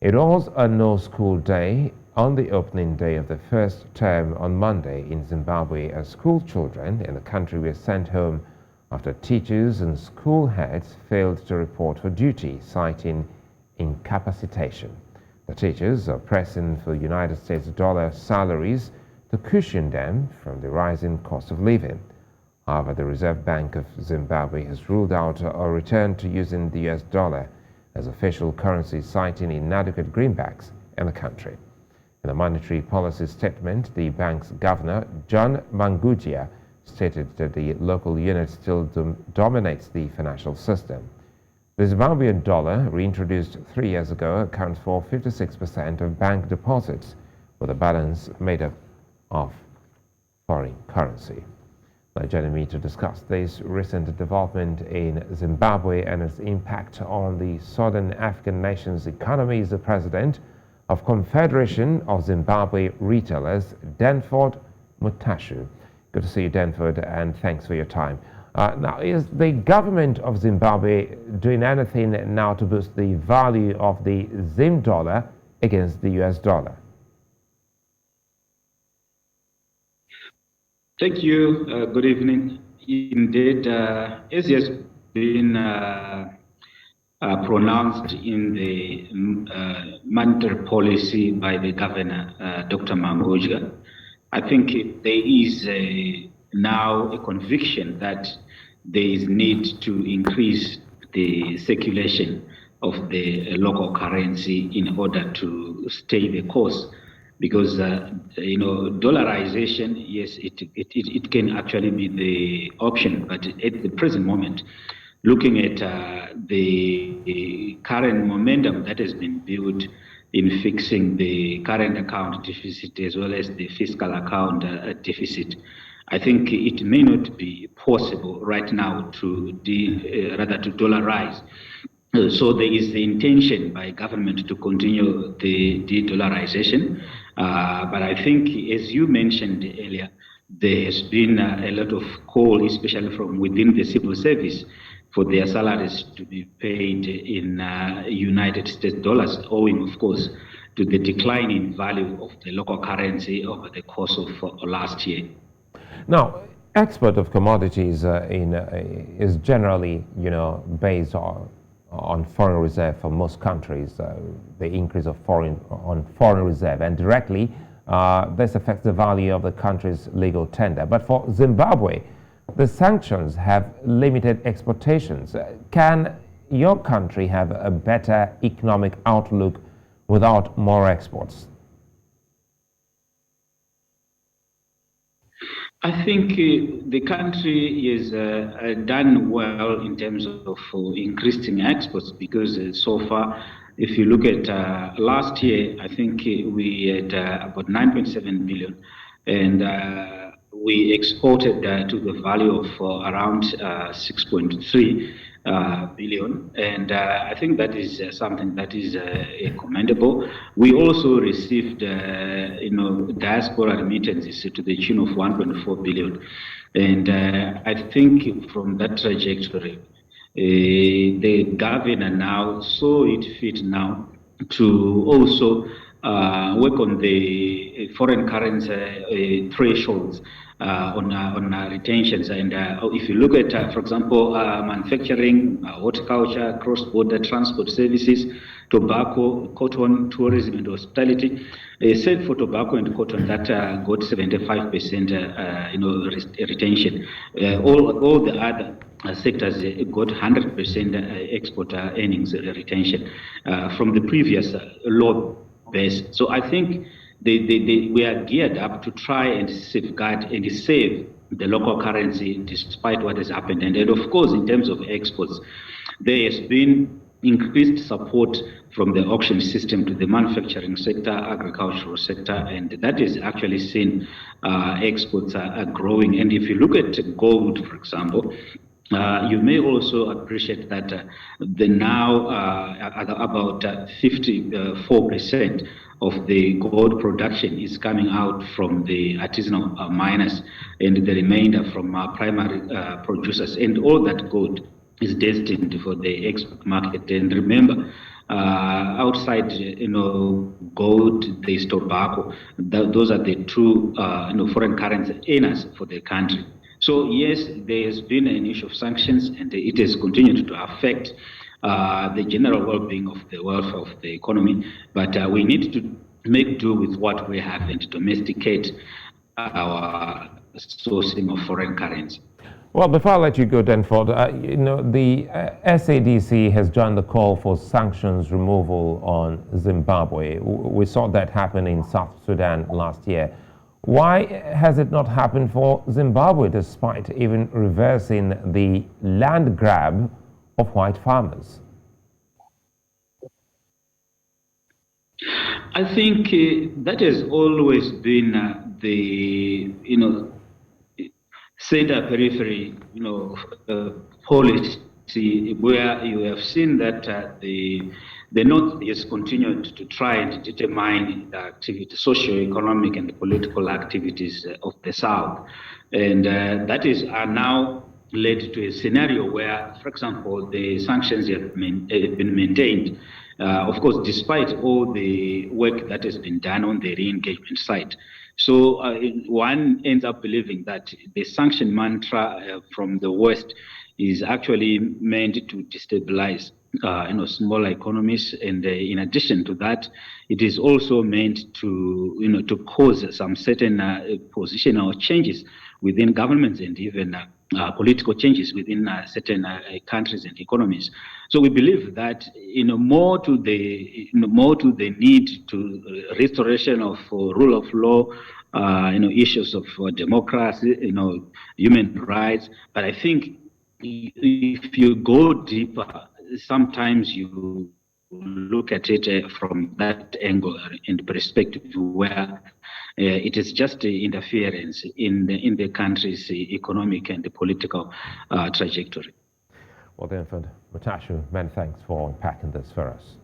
It was a no-school day on the opening day of the first term on Monday in Zimbabwe as school children in the country were sent home after teachers and school heads failed to report for duty, citing incapacitation. The teachers are pressing for United States dollar salaries to cushion them from the rising cost of living. However, the Reserve Bank of Zimbabwe has ruled out a return to using the US dollar as official currency, citing inadequate greenbacks in the country. In a monetary policy statement, the bank's governor, John Mangudya, stated that the local unit still dominates the financial system. The Zimbabwean dollar, reintroduced 3 years ago, accounts for 56% of bank deposits, with a balance made up of foreign currency. Now, joining me to discuss this recent development in Zimbabwe and its impact on the southern African nation's economy is the president of Confederation of Zimbabwe Retailers, Denford Mutashu. Good to see you, Denford, and thanks for your time. Now, is the government of Zimbabwe doing anything now to boost the value of the Zim dollar against the US dollar? Thank you. Good evening. Indeed, as has been pronounced in the monetary policy by the governor, Dr. Mangudya, I think there is now a conviction that there is need to increase the circulation of the local currency in order to stay the course. Because dollarization, yes, it can actually be the option, but at the present moment, looking at the current momentum that has been built in fixing the current account deficit as well as the fiscal account deficit, I think it may not be possible right now to dollarize. So there is the intention by government to continue the de-dollarization. But I think, as you mentioned earlier, there has been a lot of call, especially from within the civil service, for their salaries to be paid in United States dollars, owing, of course, to the decline in value of the local currency over the course of last year. Now, export of commodities is generally, based on foreign reserve for most countries, the increase of foreign reserve, and directly this affects the value of the country's legal tender. But for Zimbabwe, the sanctions have limited exportations. Can your country have a better economic outlook without more exports? I think the country has done well in terms of increasing exports because so far, if you look at last year, I think we had about 9.7 billion, and we exported to the value of around 6.3 billion, and I think that is something that is commendable. We also received, diaspora remittances to the tune of 1.4 billion, and I think from that trajectory, the governor now saw it fit now to also work on the foreign currency thresholds on retentions. And if you look at, for example, manufacturing, horticulture, cross-border transport services, tobacco, cotton, tourism, and hospitality, except for tobacco and cotton, that got 75% retention. All the other sectors got 100% export earnings retention from the previous low base. So I think we are geared up to try and safeguard and save the local currency despite what has happened. And of course, in terms of exports, there has been increased support from the auction system to the manufacturing sector, agricultural sector, and that is actually seen exports are growing. And if you look at gold, for example, you may also appreciate that the now about 54% of the gold production is coming out from the artisanal miners, and the remainder from primary producers. And all that gold is destined for the export market. And remember, Outside, gold, there's tobacco. Those are the true, foreign currency earners for the country. So yes, there has been an issue of sanctions, and it has continued to affect the general well-being of the welfare of the economy. But we need to make do with what we have and domesticate our sourcing of foreign currency. Well, before I let you go, Denford, the SADC has joined the call for sanctions removal on Zimbabwe. We saw that happen in South Sudan last year. Why has it not happened for Zimbabwe, despite even reversing the land grab of white farmers? I think that has always been the center periphery policy, where you have seen that the North has continued to try and determine the activity, socio-economic and political activities of the South, and that are now led to a scenario where, for example, the sanctions have been maintained. Of course, despite all the work that has been done on the re-engagement side. So one ends up believing that the sanction mantra from the West is actually meant to destabilize smaller economies, and in addition to that, it is also meant to to cause some certain positional changes within governments, and even political changes within certain countries and economies. So we believe that more to the need to restoration of rule of law, issues of democracy, human rights. But I think if you go deeper, sometimes you look at it from that angle and perspective, where it is just interference in the country's economic and political trajectory. Well, Denford Mutashu, many thanks for unpacking this for us.